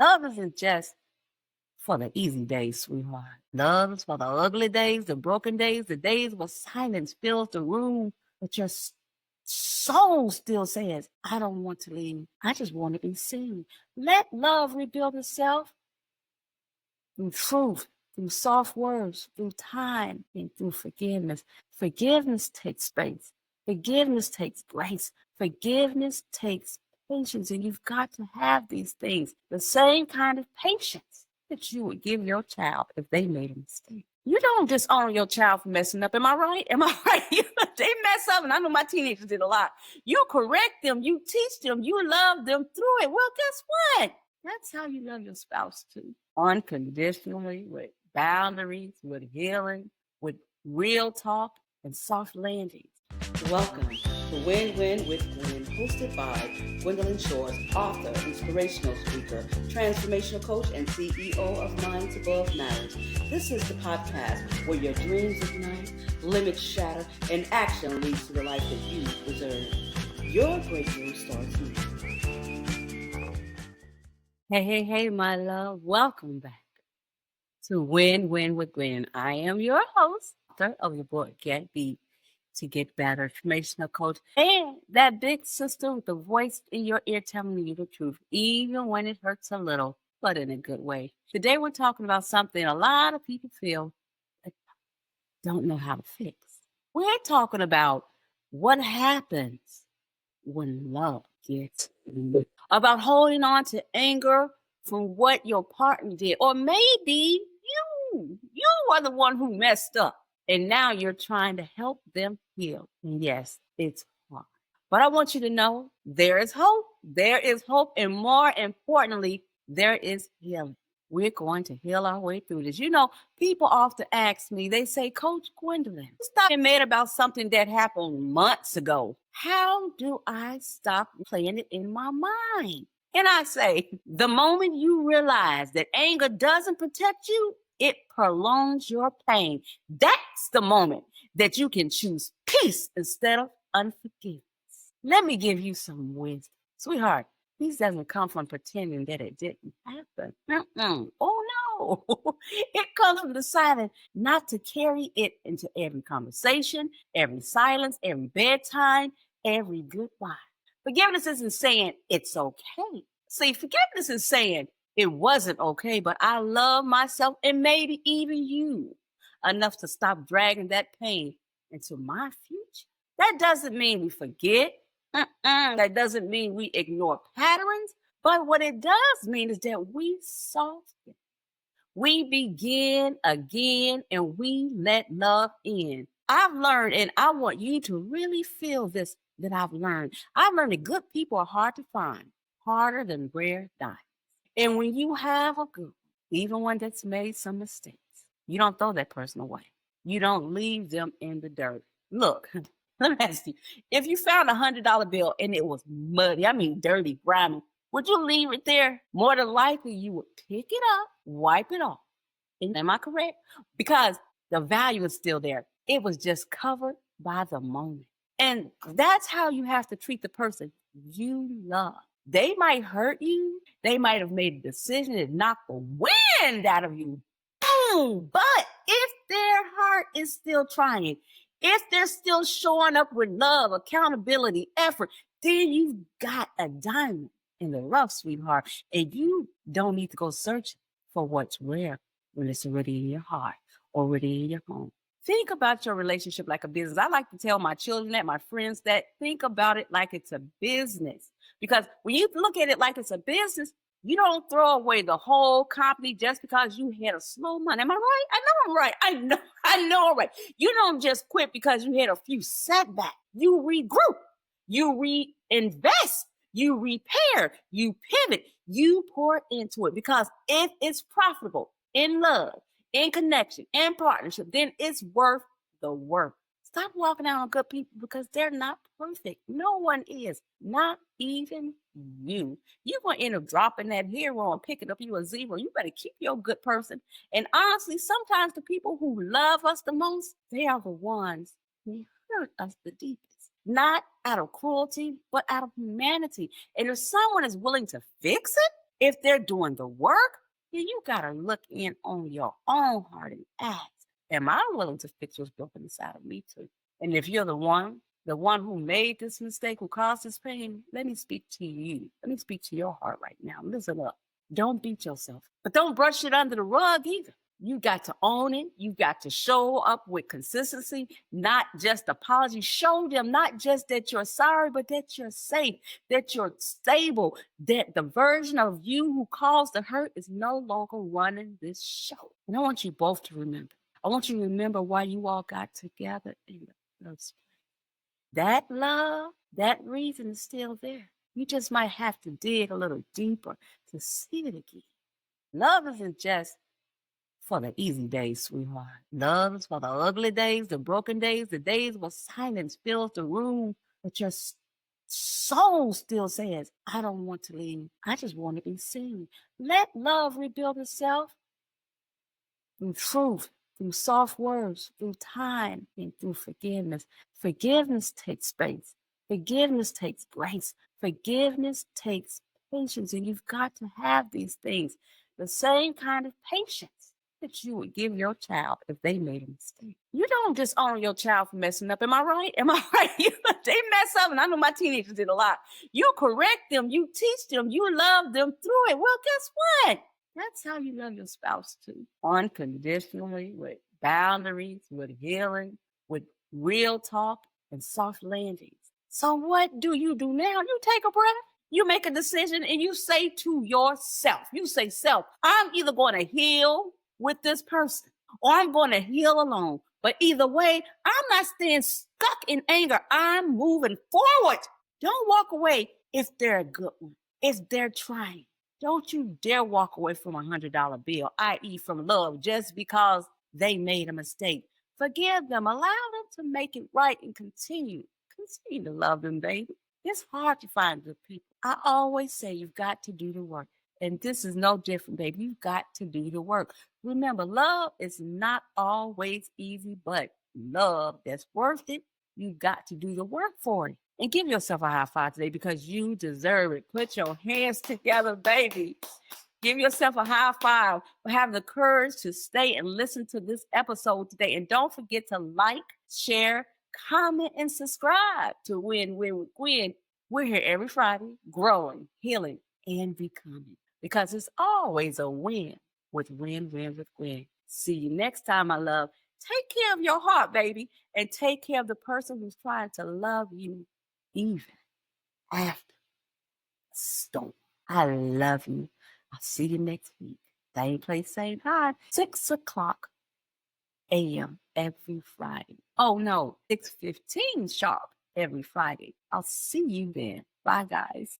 Love isn't just for the easy days, sweetheart. Love is for the ugly days, the broken days, the days where silence fills the room, but your soul still says, I don't want to leave. I just want to be seen. Let love rebuild itself through truth, through soft words, through time, and through forgiveness. Forgiveness takes space. Forgiveness takes grace. Forgiveness takes patience. And you've got to have these things, the same kind of patience that you would give your child if they made a mistake. You don't disown your child for messing up. Am I right? Am I right? They mess up, and I know my teenagers did a lot. You correct them. You teach them. You love them through it. Well, guess what? That's how you love your spouse too. Unconditionally, with boundaries, with healing, with real talk and soft landings. Welcome to Win-Win with Gwen, hosted by Gwendolyn Shores, author, inspirational speaker, transformational coach, and CEO of Minds Above Matters. This is the podcast where your dreams ignite, limits shatter, and action leads to the life that you deserve. Your breakthrough starts now. Hey, my love. Welcome back to Win-Win with Gwen. I am your host, author of the book, Get Beat to Get Better, transformational coach, and that big sister with the voice in your ear telling you the truth, even when it hurts a little, but in a good way. Today, we're talking about something a lot of people feel they don't know how to fix. We're talking about what happens when love gets loose, about holding on to anger from what your partner did, or maybe you are the one who messed up. And now you're trying to help them heal. And yes, it's hard. But I want you to know there is hope. There is hope. And more importantly, there is healing. We're going to heal our way through this. You know, people often ask me, they say, Coach Gwendolyn, stop being mad about something that happened months ago. How do I stop playing it in my mind? And I say, the moment you realize that anger doesn't protect you, it prolongs your pain. That's the moment that you can choose peace instead of unforgiveness. Let me give you some wisdom. Sweetheart, peace doesn't come from pretending that it didn't happen. Oh, no. It comes from deciding not to carry it into every conversation, every silence, every bedtime, every goodbye. Forgiveness isn't saying it's okay. See, forgiveness is saying, it wasn't okay, but I love myself and maybe even you enough to stop dragging that pain into my future. That doesn't mean we forget. That doesn't mean we ignore patterns. But what it does mean is that we soften. We begin again and we let love in. I've learned, and I want you to really feel this that I've learned. I've learned that good people are hard to find, harder than rare diamonds. And when you have a good one, even one that's made some mistakes, you don't throw that person away. You don't leave them in the dirt. Look, let me ask you, if you found $100 bill and it was muddy, I mean dirty, grimy, would you leave it there? More than likely, you would pick it up, wipe it off. Am I correct? Because the value is still there. It was just covered by the moment. And that's how you have to treat the person you love. They might hurt you. They might have made a decision that knocked the wind out of you. Boom! But if their heart is still trying, if they're still showing up with love, accountability, effort, then you've got a diamond in the rough, sweetheart. And you don't need to go searching for what's rare when it's already in your heart, already in your home. Think about your relationship like a business. I like to tell my children that, my friends that, think about it like it's a business. Because when you look at it like it's a business, you don't throw away the whole company just because you had a slow month. Am I right? I know I'm right. I know I'm right. You don't just quit because you had a few setbacks. You regroup. You reinvest. You repair. You pivot. You pour into it. Because if it's profitable in love, in connection, in partnership, then it's worth the work. Stop walking out on good people because they're not perfect. No one is, not even you. You're going to end up dropping that hero and picking up you a zero. You better keep your good person. And honestly, sometimes the people who love us the most, they are the ones who hurt us the deepest. Not out of cruelty, but out of humanity. And if someone is willing to fix it, If they're doing the work, then you got to look in on your own heart and ask, am I willing to fix what's broken inside of me too? And if you're the one who made this mistake, who caused this pain, let me speak to you. Let me speak to your heart right now. Listen up. Don't beat yourself, but don't brush it under the rug either. You got to own it. You got to show up with consistency, not just apology. Show them not just that you're sorry, but that you're safe, that you're stable, that the version of you who caused the hurt is no longer running this show. And I want you both to remember. I want you to remember why you all got together in the first place. That love, that reason is still there. You just might have to dig a little deeper to see it again. Love isn't just for the easy days, sweetheart. Love is for the ugly days, the broken days, the days where silence fills the room, but your soul still says, I don't want to leave. I just want to be seen. Let love rebuild itself through truth, through soft words, through time, and through forgiveness. Forgiveness takes space. Forgiveness takes grace. Forgiveness takes patience. And you've got to have these things. The same kind of patience that you would give your child if they made a mistake. You don't disown your child for messing up. Am I right? Am I right? They mess up, and I know my teenagers did a lot. You correct them. You teach them. You love them through it. Well, guess what? That's how you love your spouse too. Unconditionally, with boundaries, with healing, with real talk and soft landings. So what do you do now? You take a breath. You make a decision and you say to yourself, you say, self, I'm either going to heal with this person or I'm going to heal alone. But either way, I'm not staying stuck in anger. I'm moving forward. Don't walk away if they're a good one, if they're trying. Don't you dare walk away from $100 bill, i.e. from love, just because they made a mistake. Forgive them. Allow them to make it right and continue. Continue to love them, baby. It's hard to find good people. I always say you've got to do the work. And this is no different, baby. You've got to do the work. Remember, love is not always easy, but love that's worth it, you've got to do the work for it. And give yourself a high five today because you deserve it. Put your hands together, baby. Give yourself a high five for having the courage to stay and listen to this episode today. And don't forget to like, share, comment, and subscribe to Win with Gwen. We're here every Friday, growing, healing, and becoming. Because it's always a win with Win with Gwen. See you next time, my love. Take care of your heart, baby, and take care of the person who's trying to love you even after the storm. I love you. I'll see you next week. Same place, same time, 6 o'clock a.m. every Friday. Oh, no, 6:15 sharp every Friday. I'll see you then. Bye, guys.